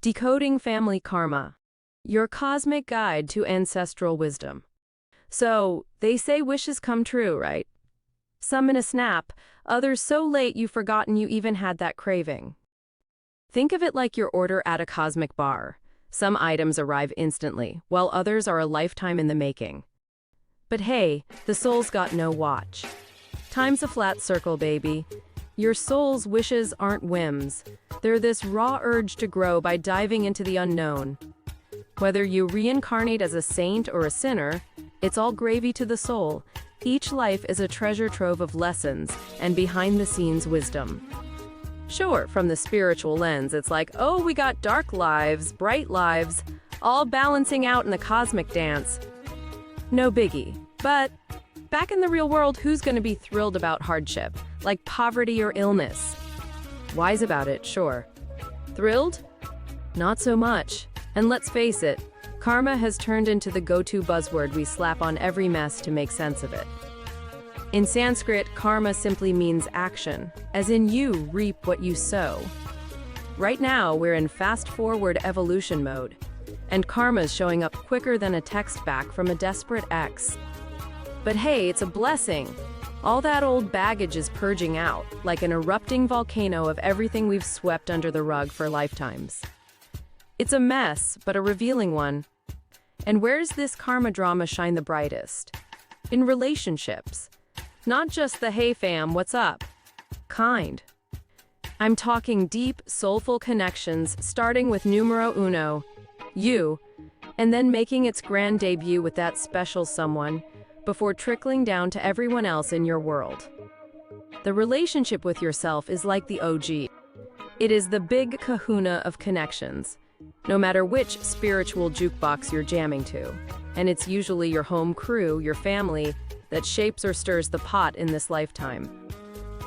Decoding Family Karma, your cosmic guide to ancestral wisdom. So, they say wishes come true, right? Some in a snap, others so late you've forgotten you even had that craving. Think of it like your order at a cosmic bar. Some items arrive instantly, while others are a lifetime in the making. But hey, the soul's got no watch. Time's a flat circle, baby. Your soul's wishes aren't whims. They're this raw urge to grow by diving into the unknown. Whether you reincarnate as a saint or a sinner, it's all gravy to the soul. Each life is a treasure trove of lessons and behind-the-scenes wisdom. Sure, from the spiritual lens, it's like, oh, we got dark lives, bright lives, all balancing out in the cosmic dance. No biggie. But back in the real world, who's going to be thrilled about hardship, like poverty or illness? Wise about it, sure. Thrilled? Not so much. And let's face it, karma has turned into the go-to buzzword we slap on every mess to make sense of it. In Sanskrit, karma simply means action, as in you reap what you sow. Right now, we're in fast-forward evolution mode, and karma's showing up quicker than a text back from a desperate ex. But hey, it's a blessing. All that old baggage is purging out, like an erupting volcano of everything we've swept under the rug for lifetimes. It's a mess, but a revealing one. And where's this karma drama shine the brightest? In relationships. Not just the hey fam, what's up? Kind. I'm talking deep, soulful connections, starting with numero uno, you, and then making its grand debut with that special someone, before trickling down to everyone else in your world. The relationship with yourself is like the OG. It is the big kahuna of connections, no matter which spiritual jukebox you're jamming to. And it's usually your home crew, your family, that shapes or stirs the pot in this lifetime.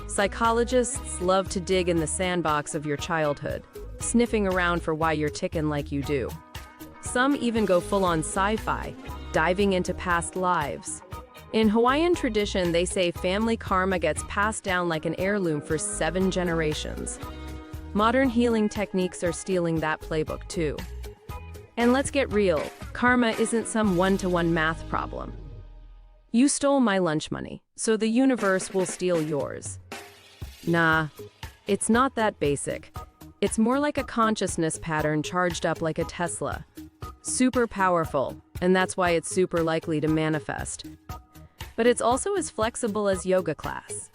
Psychologists love to dig in the sandbox of your childhood, sniffing around for why you're ticking like you do. Some even go full-on sci-fi, diving into past lives. In Hawaiian tradition, they say family karma gets passed down like an heirloom for 7 generations. Modern healing techniques are stealing that playbook too. And let's get real, karma isn't some one-to-one math problem. You stole my lunch money, so the universe will steal yours. Nah, it's not that basic. It's more like a consciousness pattern charged up like a Tesla. Super powerful, and that's why it's super likely to manifest. But it's also as flexible as yoga class.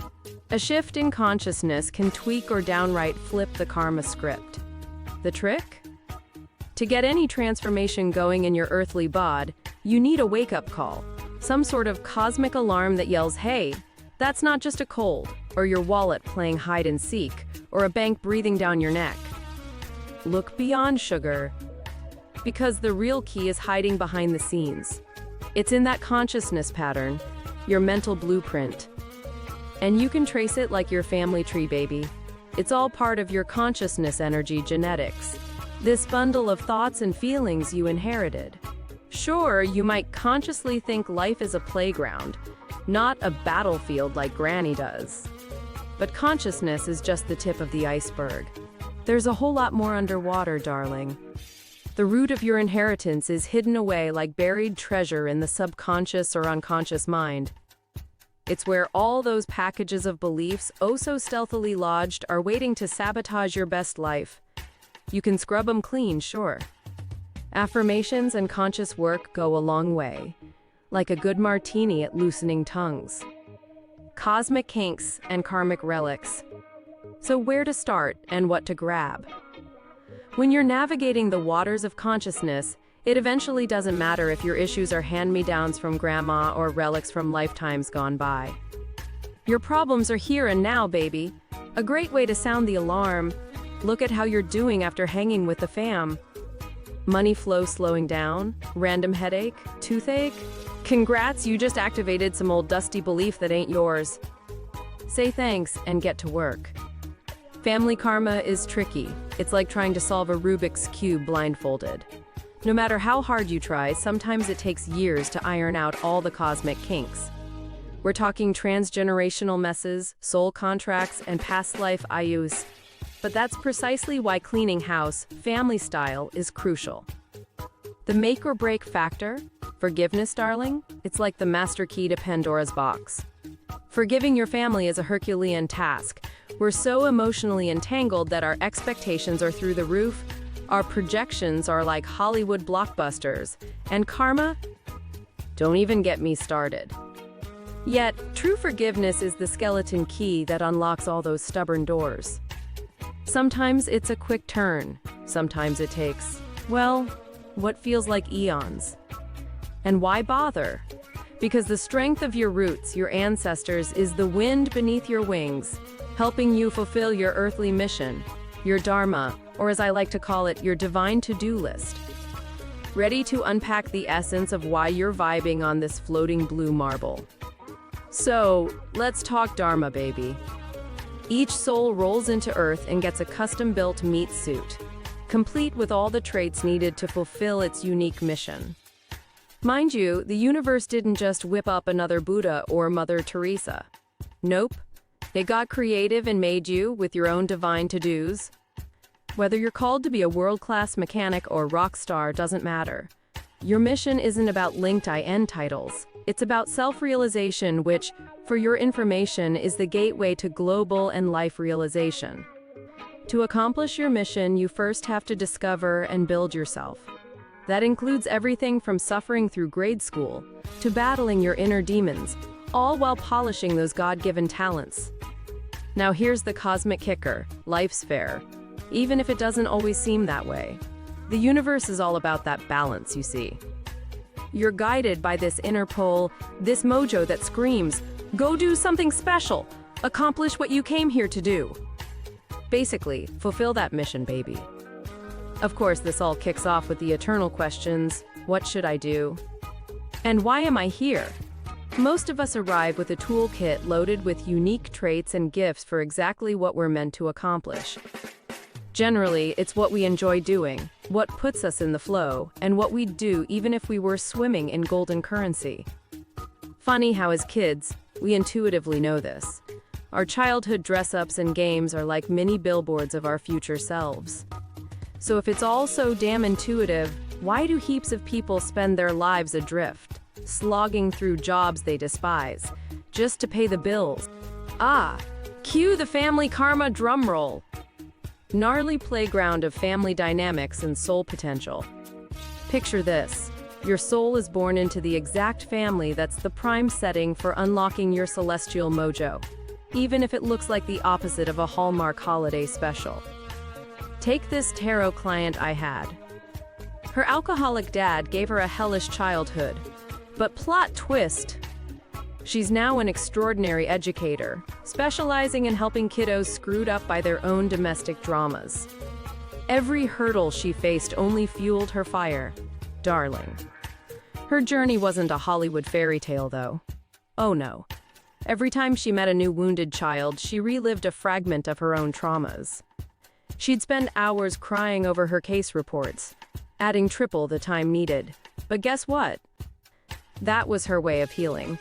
A shift in consciousness can tweak or downright flip the karma script. The trick? To get any transformation going in your earthly bod, you need a wake-up call. Some sort of cosmic alarm that yells, hey, that's not just a cold, or your wallet playing hide and seek, or a bank breathing down your neck. Look beyond sugar, because the real key is hiding behind the scenes. It's in that consciousness pattern, your mental blueprint. And you can trace it like your family tree, baby. It's all part of your consciousness energy genetics. This bundle of thoughts and feelings you inherited. Sure, you might consciously think life is a playground, not a battlefield like Granny does. But consciousness is just the tip of the iceberg. There's a whole lot more underwater, darling. The root of your inheritance is hidden away like buried treasure in the subconscious or unconscious mind. It's where all those packages of beliefs, oh so stealthily lodged, are waiting to sabotage your best life. You can scrub them clean, sure. Affirmations and conscious work go a long way, like a good martini at loosening tongues. Cosmic kinks and karmic relics. So where to start and what to grab? When you're navigating the waters of consciousness, it eventually doesn't matter if your issues are hand-me-downs from grandma or relics from lifetimes gone by. Your problems are here and now, baby. A great way to sound the alarm. Look at how you're doing after hanging with the fam. Money flow slowing down? Random headache? Toothache? Congrats, you just activated some old dusty belief that ain't yours. Say thanks and get to work. Family karma is tricky. It's like trying to solve a Rubik's Cube blindfolded. No matter how hard you try, sometimes it takes years to iron out all the cosmic kinks. We're talking transgenerational messes, soul contracts, and past life ayus. But that's precisely why cleaning house, family style, is crucial. The make or break factor? Forgiveness, darling? It's like the master key to Pandora's box. Forgiving your family is a Herculean task. We're so emotionally entangled that our expectations are through the roof, our projections are like Hollywood blockbusters, and karma? Don't even get me started. Yet, true forgiveness is the skeleton key that unlocks all those stubborn doors. Sometimes it's a quick turn. Sometimes it takes, well, what feels like eons. And why bother? Because the strength of your roots, your ancestors, is the wind beneath your wings, helping you fulfill your earthly mission, your Dharma, or as I like to call it, your divine to-do list. Ready to unpack the essence of why you're vibing on this floating blue marble? So, let's talk Dharma, baby. Each soul rolls into Earth and gets a custom-built meat suit, complete with all the traits needed to fulfill its unique mission. Mind you, the universe didn't just whip up another Buddha or Mother Teresa. Nope. It got creative and made you with your own divine to-dos. Whether you're called to be a world-class mechanic or rock star doesn't matter. Your mission isn't about LinkedIn titles. It's about self-realization, which, for your information, is the gateway to global and life realization. To accomplish your mission, you first have to discover and build yourself. That includes everything from suffering through grade school to battling your inner demons, all while polishing those God-given talents. Now here's the cosmic kicker: life's fair. Even if it doesn't always seem that way. The universe is all about that balance, you see. You're guided by this inner pull, this mojo that screams, go do something special, accomplish what you came here to do. Basically, fulfill that mission, baby. Of course, this all kicks off with the eternal questions, what should I do? And why am I here? Most of us arrive with a toolkit loaded with unique traits and gifts for exactly what we're meant to accomplish. Generally, it's what we enjoy doing, what puts us in the flow, and what we'd do even if we were swimming in golden currency. Funny how as kids, we intuitively know this. Our childhood dress-ups and games are like mini billboards of our future selves. So if it's all so damn intuitive, why do heaps of people spend their lives adrift, slogging through jobs they despise, just to pay the bills? Ah, cue the family karma drum roll. Gnarly playground of family dynamics and soul potential. Picture this. Your soul is born into the exact family that's the prime setting for unlocking your celestial mojo, even if it looks like the opposite of a Hallmark holiday special. Take this tarot client I had. Her alcoholic dad gave her a hellish childhood, but plot twist, she's now an extraordinary educator, specializing in helping kiddos screwed up by their own domestic dramas. Every hurdle she faced only fueled her fire. Darling. Her journey wasn't a Hollywood fairy tale, though. Oh no. Every time she met a new wounded child, she relived a fragment of her own traumas. She'd spend hours crying over her case reports, adding triple the time needed. But guess what? That was her way of healing.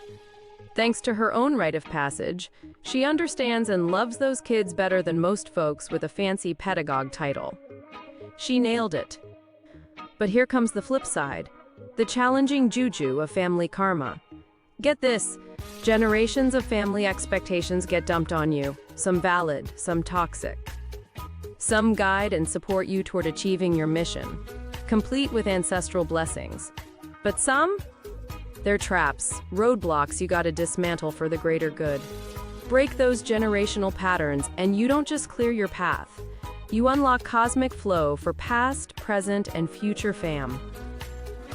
Thanks to her own rite of passage, she understands and loves those kids better than most folks with a fancy pedagogue title. She nailed it. But here comes the flip side, the challenging juju of family karma. Get this, generations of family expectations get dumped on you, some valid, some toxic. Some guide and support you toward achieving your mission, complete with ancestral blessings. But some? They're traps, roadblocks you gotta dismantle for the greater good. Break those generational patterns, and you don't just clear your path. You unlock cosmic flow for past, present, and future fam.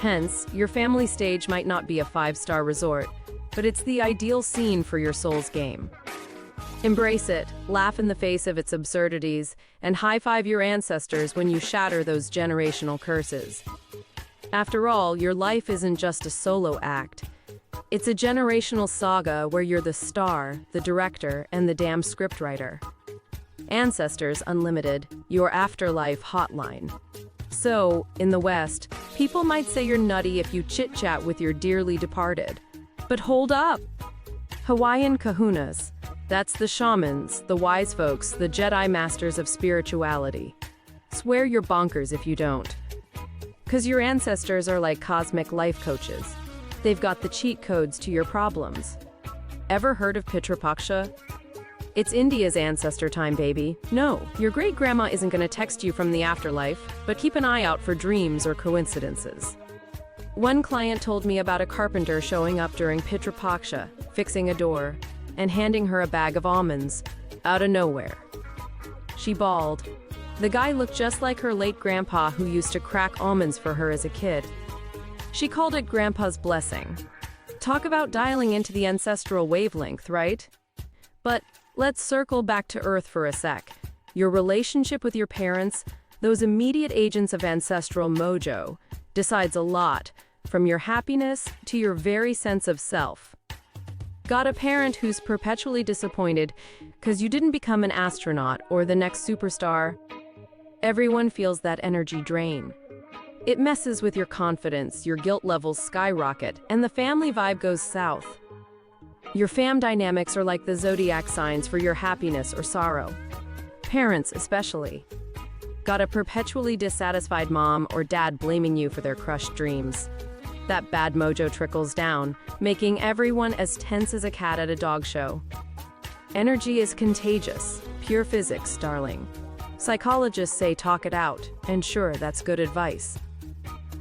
Hence, your family stage might not be a 5-star resort, but it's the ideal scene for your soul's game. Embrace it, laugh in the face of its absurdities, and high-five your ancestors when you shatter those generational curses. After all, your life isn't just a solo act. It's a generational saga where you're the star, the director, and the damn scriptwriter. Ancestors Unlimited, your afterlife hotline. So, in the West, people might say you're nutty if you chit-chat with your dearly departed. But hold up! Hawaiian kahunas, That's the shamans, the wise folks, the Jedi masters of spirituality. Swear you're bonkers if you don't. 'Cause your ancestors are like cosmic life coaches. They've got the cheat codes to your problems. Ever heard of Pitra Paksha? It's India's ancestor time, baby. No, your great-grandma isn't gonna text you from the afterlife, but keep an eye out for dreams or coincidences. One client told me about a carpenter showing up during Pitra Paksha, fixing a door, and handing her a bag of almonds, out of nowhere. She bawled. The guy looked just like her late grandpa who used to crack almonds for her as a kid. She called it Grandpa's blessing. Talk about dialing into the ancestral wavelength, right? But let's circle back to Earth for a sec. Your relationship with your parents, those immediate agents of ancestral mojo, decides a lot, from your happiness to your very sense of self. Got a parent who's perpetually disappointed because you didn't become an astronaut or the next superstar? Everyone feels that energy drain. It messes with your confidence, your guilt levels skyrocket, and the family vibe goes south. Your fam dynamics are like the zodiac signs for your happiness or sorrow. Parents especially. Got a perpetually dissatisfied mom or dad blaming you for their crushed dreams. That bad mojo trickles down, making everyone as tense as a cat at a dog show. Energy is contagious, pure physics, darling. Psychologists say talk it out, and sure, that's good advice.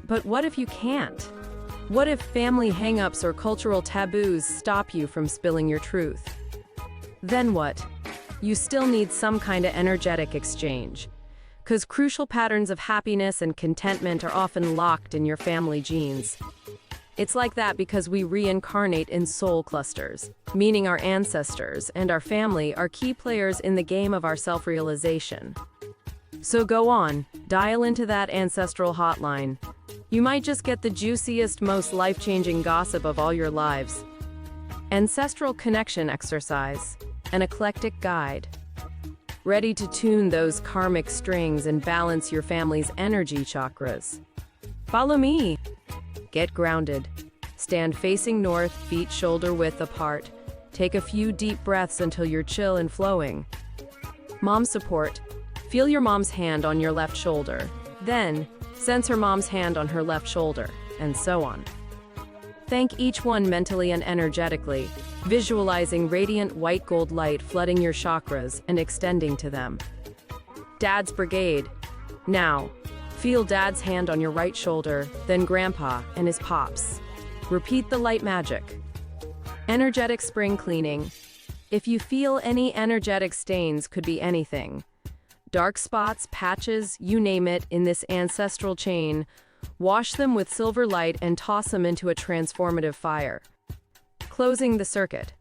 But what if you can't? What if family hang-ups or cultural taboos stop you from spilling your truth? Then what? You still need some kind of energetic exchange, because crucial patterns of happiness and contentment are often locked in your family genes. It's like that because we reincarnate in soul clusters, meaning our ancestors and our family are key players in the game of our self-realization. So go on, dial into that ancestral hotline. You might just get the juiciest, most life-changing gossip of all your lives. Ancestral connection exercise, an eclectic guide. Ready to tune those karmic strings and balance your family's energy chakras. Follow me. Get grounded. Stand facing north, feet shoulder-width apart. Take a few deep breaths until you're chill and flowing. Mom support. Feel your mom's hand on your left shoulder. Then, sense her mom's hand on her left shoulder, and so on. Thank each one mentally and energetically, visualizing radiant white gold light flooding your chakras and extending to them. Dad's brigade. Now, feel Dad's hand on your right shoulder, then Grandpa and his pops. Repeat the light magic. Energetic spring cleaning. If you feel any energetic stains, could be anything. Dark spots, patches, you name it, in this ancestral chain, wash them with silver light and toss them into a transformative fire. Closing the circuit.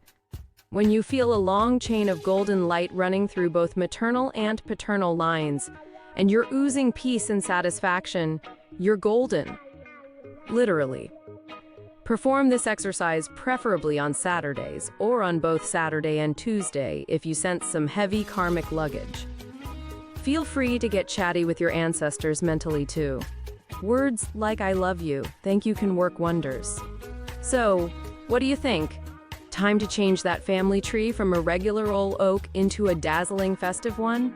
When you feel a long chain of golden light running through both maternal and paternal lines, and you're oozing peace and satisfaction, you're golden. Literally. Perform this exercise preferably on Saturdays, or on both Saturday and Tuesday if you sense some heavy karmic luggage. Feel free to get chatty with your ancestors mentally too. Words like I love you, thank you can work wonders. So, what do you think? Time to change that family tree from a regular old oak into a dazzling festive one?